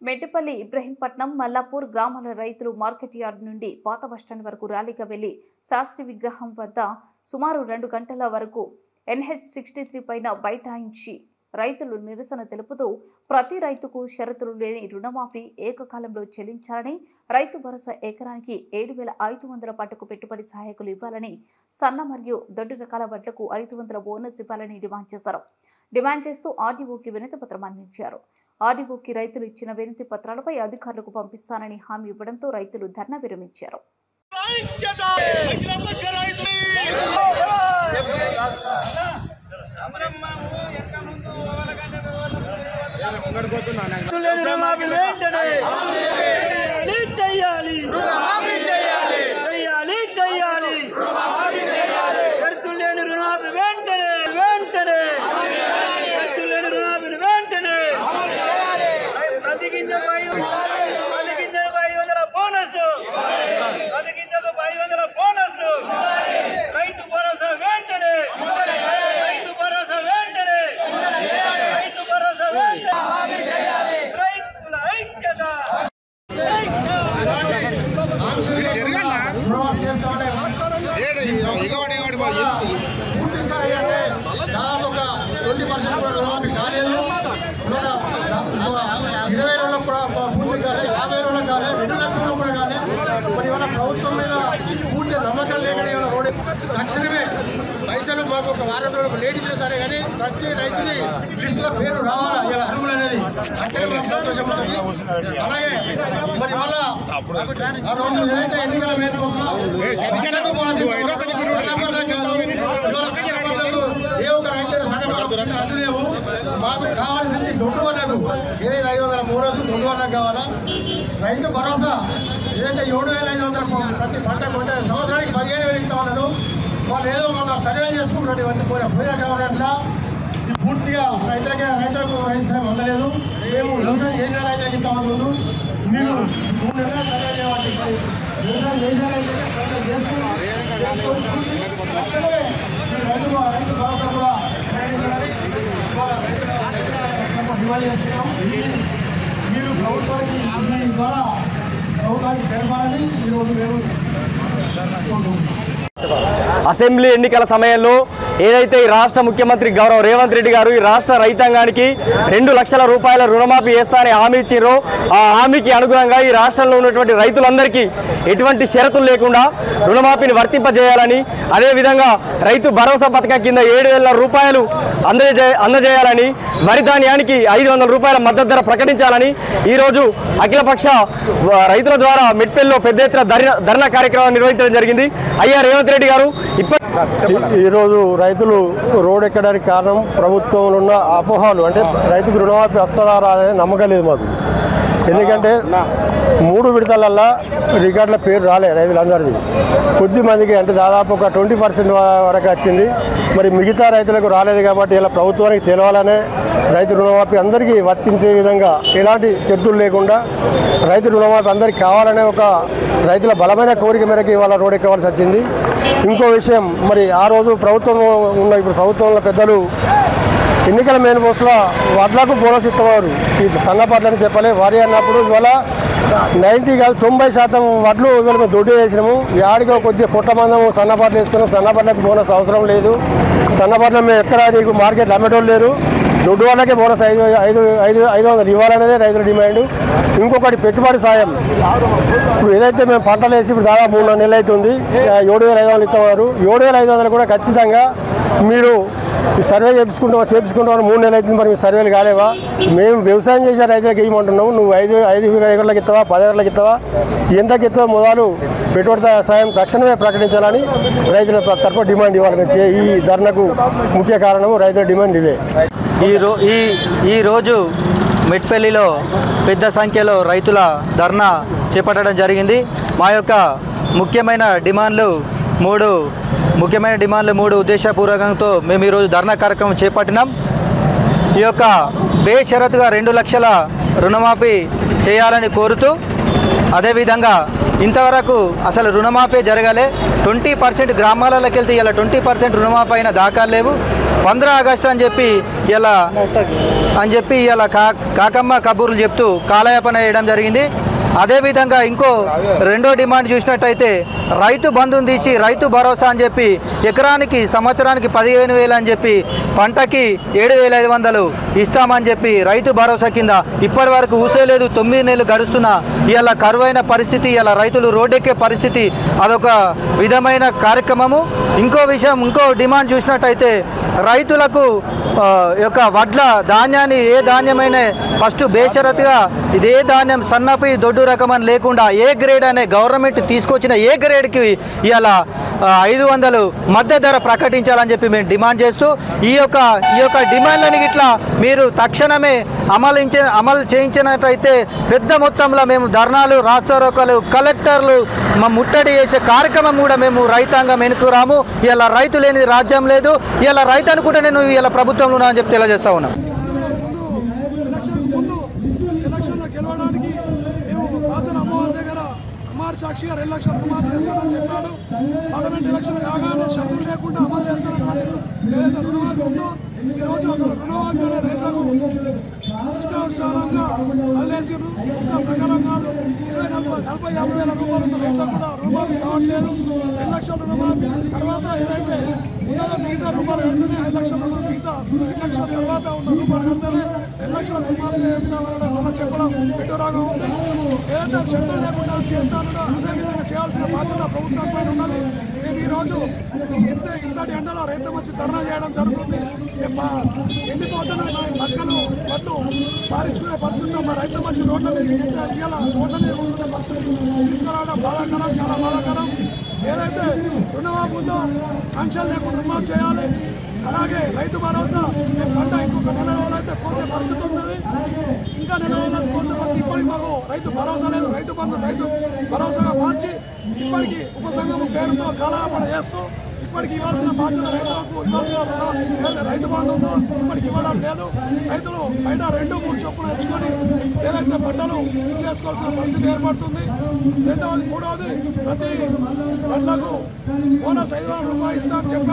మెట్టిపల్లి ఇబ్రహీంపట్నం మల్లాపూర్ గ్రామాల రైతులు market yard నుండి పాత బస్టాండ్ వరకు ర్యాలీగా వెళ్లి శాస్త్రి విగ్రహం వద్ద సుమారు 2 గంటల వరకు NH63 పైన బైఠాయించి రైతులు నిరసన తెలుపుతూ ప్రతి రైతుకు షరతులు లేని రుణమాఫీ ఏకకాలంలో చెల్లించాలని, రైతు భరోసా ఎకరానికి 7,500 పట్టుకు పెట్టుబడి సహాయకులు ఇవ్వాలని, సన్న మరియు దొడ్డు రకాల వడ్లకు 500 బోనస్ ఇవ్వాలని డిమాండ్ చేస్తూ ఆర్డీఓకి వినతి పత్రం అందించారు. ఆర్డీఓకి రైతులు ఇచ్చిన వినతి పత్రాలపై అధికారులకు పంపిస్తానని హామీ ఇవ్వడంతో రైతులు ధర్నా విరమించారు. తక్షణమే పైసలు మాకు ఒక వారం రోజులకు లేట్ ఇచ్చినా సరే కానీ ప్రతి రైతుని లిస్టులో పేరు రావాలా ఇలా అర్హులు అనేది అంటే మనకు సంతోషం ఉంటుంది. అలాగే మరి వల్ల ఏదైతే ఎన్నికల మేరకు ఏ ఒక్క రైతు సంఘం అడ్డులేవు. మాకు కావాల్సింది దొడ్డు వాళ్ళకు ఏదైతే 500 బోనస్ దొడ్డు వాళ్ళకు కావాలా. రైతు భరోసా ఏదైతే 7,500 ప్రతి పంట సంవత్సరానికి 15,000 ఇస్తా ఉన్నారు. వాళ్ళు ఏదో మన సర్వే చేసుకుంటున్నట్టు పోయిన కావాలంటే ఇది పూర్తిగా రైతులకు రైతు సాయం అందలేదు. మేము వ్యవసాయం చేసిన రైతులకు ఇస్తా ఉన్నాము. మీరు 3 నెలలు సర్వే చేయాలి. వ్యవసాయం చేసిన రైతులకే సర్వే చేసుకుని రైతు భరోసా కూడా డిమాండ్ చేస్తున్నాం. మీరు ప్రభుత్వానికి ద్వారా ప్రభుత్వానికి తెలపాలని ఈరోజు మేము అసెంబ్లీ ఎన్నికల సమయంలో ఏదైతే ఈ రాష్ట్ర ముఖ్యమంత్రి గౌరవ రేవంత్ రెడ్డి గారు ఈ రాష్ట్ర రైతాంగానికి 2 లక్షల రూపాయల రుణమాఫీ చేస్తారని హామీ ఇచ్చారో ఆ హామీకి అనుగుణంగా ఈ రాష్ట్రంలో ఉన్నటువంటి రైతులందరికీ ఎటువంటి షరతులు లేకుండా రుణమాఫీని వర్తింపజేయాలని, అదేవిధంగా రైతు భరోసా పథకం కింద 7,000 రూపాయలు అందజేయాలని, వరి ధాన్యానికి 500 రూపాయల మద్దతు ధర ప్రకటించాలని ఈరోజు అఖిలపక్ష రైతుల ద్వారా మెట్పల్లిలో పెద్ద ఎత్తున ధర్నా కార్యక్రమం నిర్వహించడం జరిగింది. అయ్యా రేవంత్ రెడ్డి గారు, ఈరోజు రైతులు రోడ్ ఎక్కడానికి కారణం ప్రభుత్వంలో ఉన్న అపోహలు. అంటే రైతుకు రుణమాఫీ వస్తుందా రాదనే నమ్మకం లేదు మాకు. ఎందుకంటే 3 విడతలల్లా రికార్డుల పేరు రాలే రైతులందరిది. కొద్ది మందికి అంటే దాదాపు ఒక 20% వరకు వచ్చింది. మరి మిగతా రైతులకు రాలేదు కాబట్టి ఇలా ప్రభుత్వానికి తెలవాలనే రైతు రుణమాఫీ అందరికీ వర్తించే విధంగా ఎలాంటి షరతులు లేకుండా రైతు రుణమాఫీ అందరికీ కావాలనే ఒక రైతుల బలమైన కోరిక మేరకు ఇవాళ రోడ్ ఎక్కవలసి వచ్చింది. ఇంకో విషయం, మరి ఆ రోజు ఇప్పుడు ప్రభుత్వంలో పెద్దలు ఎన్నికల మేనిఫెస్టోలో వడ్లకు బోనస్ ఇస్తున్నారు. ఈ సన్నపడ్లని చెప్పలే వరి అన్నప్పుడు ఇవాళ 90 కాదు 90% వడ్లు ఇవాళ మేము దొడ్డు వేసినాము. యాడిగా కొద్దిగా పుట్టమందము సన్నపడ్లు వేసుకున్నాం. సన్నపడ్లకు బోనస్ అవసరం లేదు. సన్నపడ్ల మేము ఎక్కడ నీకు మార్కెట్లో అమ్మేటోళ్ళు లేరు. దొడ్డు వాళ్ళకే బోనస్ 500 ఇవ్వాలనేదే రైతుల డిమాండ్. ఇంకొకటి పెట్టుబడి సాయం. ఇప్పుడు ఏదైతే మేము పంటలు వేసి ఇప్పుడు దాదాపు 3 నెలలు అవుతుంది. 7,500 ఇస్తున్నారు. 7,500 కూడా ఖచ్చితంగా మీరు సర్వే చేపించుకుంటాం 3 నెలలు అవుతుంది. మరి మీ సర్వేలు కాలేవా? మేము వ్యవసాయం చేసే రైతులకు ఏమంటున్నాము, నువ్వు 5 ఎకరాలకు ఇస్తావా, 10 ఎకరాలకు ఇస్తావా, ఎంతకి ఇస్తావా మొదలు పెట్టుబడి సాయం తక్షణమే ప్రకటించాలని రైతుల తరఫున డిమాండ్ ఇవ్వాలి. ఈ ధర్నకు ముఖ్య కారణము రైతుల డిమాండ్ ఇవే. ఈరోజు మెట్పల్లిలో పెద్ద సంఖ్యలో రైతుల ధర్నా చేపట్టడం జరిగింది. మా యొక్క ముఖ్యమైన డిమాండ్లు 3 ఉద్దేశపూర్వకంతో మేము ఈరోజు ధర్నా కార్యక్రమం చేపట్టినాం. ఈ యొక్క బేషరతుగా 2 లక్షల రుణమాఫీ చేయాలని కోరుతూ, అదేవిధంగా ఇంతవరకు అసలు రుణమాఫీ జరగాలే. 20% గ్రామాలలోకి వెళ్తే ఇలా 20% రుణమాఫీ అయిన దాఖలు లేవు. 15 ఆగస్టు అని చెప్పి ఇలా కాకమ్మ కబూర్లు చెప్తూ కాలయాపన చేయడం జరిగింది. అదేవిధంగా ఇంకో రెండో డిమాండ్ చూసినట్టయితే రైతు బంధుని తీసి రైతు భరోసా అని చెప్పి ఎకరానికి సంవత్సరానికి 15,000 అని చెప్పి పంటకి 7,500 ఇస్తామని చెప్పి రైతు భరోసా కింద ఇప్పటి వరకు ఊసేలేదు. 9 నెలలు గడుస్తున్న ఇలా కరువైన పరిస్థితి, ఇలా రైతులు రోడ్డెక్కే పరిస్థితి, అదొక విధమైన కార్యక్రమము. ఇంకో డిమాండ్ చూసినట్టయితే రైతులకు యొక్క వడ్ల ధాన్యాన్ని ఏ ధాన్యమైన ఫస్ట్ బేషరతుగా ఇదే ధాన్యం సన్నపి దొడ్డు రకం అని లేకుండా ఏ గ్రేడ్ అనే గవర్నమెంట్ తీసుకొచ్చిన ఏ గ్రేడ్కి ఇవాళ 500 మద్దతు ధర ప్రకటించాలని చెప్పి మేము డిమాండ్ చేస్తూ ఈ యొక్క డిమాండ్లని ఇట్లా మీరు తక్షణమే అమలు చేయించినట్లయితే పెద్ద మొత్తంలో మేము ధర్నాలు, రాస్తారోకాలు, కలెక్టర్లు ముట్టడి చేసే కార్యక్రమం కూడా మేము రైతాంగం వెనుకురాము. ఇలా రైతు లేని రాజ్యం లేదు. ఇలా రైతు అనుకుంటే నేను ఇలా ప్రభుత్వంలో ఉన్నా అని చెప్పి తెలియజేస్తా ఉన్నాం. ఎలక్షన్లో గెలవడానికి మేము రాజన అమ్మవారి దగ్గర అమ్మవారి సాక్షిగా 2 లక్షల రుణమాఫీ చేస్తామని చెప్పాడు. పార్లమెంట్ ఎలక్షన్ కాగానే షరతులు లేకుండా అమలు చేస్తామని ఏదైతే రుణమాఫీ ఉందో ఈరోజు అసలు రుణమాఫీ అనే రైతులకు ఇష్టానుసారంగా వదిలేసారు. ఇంకా ప్రకారం కాదు. 40-50 వేల రూపాయలు ఉన్న రైతులకు కూడా రుణమాఫీ కావట్లేదు. 2 లక్షల రుణమాఫీ తర్వాత ఏదైతే ఉన్నదో మిగతా రూపాయలు కడితేనే 5 లక్షల రూపాయలు, మిగతా 2 లక్షల తర్వాత ఉన్న రూపాయలు కడితేనే 2 లక్షల రుణమాఫీ చేస్తామని మనం చెప్పడం విడ్డూరంగా ఉంది. ఏదైతే షరతులు లేకుండా చేస్తానో అదేవిధంగా చేయాల్సిన బాధ్యత ప్రభుత్వం పైన ఉన్నది. మేము ఈరోజు ఇంతటి ఎండలో రైతుల వచ్చి ధర్నా చేయడం జరుగుతుంది. ఎండిపోతున్న పక్కను పట్టు పారించుకునే పరిస్థితుల్లో మా రైతుల వచ్చి రోడ్ల మీద రోడ్ల మీద కూర్చునే పరిస్థితి తీసుకురావడం బాధాకరం, చాలా బాధాకరం. ఏదైతే రుణమాఫీ ఉందో పెన్షన్ లేకుండా రుణమాఫీ చేయాలి. అలాగే రైతు భరోసా పంట ఇంకొక 2 రోజులు అయితే కోసే పరిస్థితి ఉన్నది. ఇంకా 2 రోజులు కోసే పరిస్థితి ఇప్పటికి మాకు రైతు భరోసా లేదు. రైతు బంధు రైతు భరోసాగా మార్చి ఇప్పటికీ ఉపసంఘం పేరుతో కాలయాపన చేస్తూ ఇప్పటికి ఇవ్వాల్సిన బాధ్యత రైతులకు ఇవ్వాల్సిన రైతు బంధు ఉందో ఇప్పటికి ఇవ్వడం లేదు. రైతులు బయట 2-3 చొప్పున తెచ్చుకొని ఏవైతే పంటలు చేసుకోవాల్సిన పరిస్థితి ఏర్పడుతుంది. మూడవది ప్రతి పంటలకు బోనస్ 5,000 రూపాయలు ఇస్తామని చెప్పారు.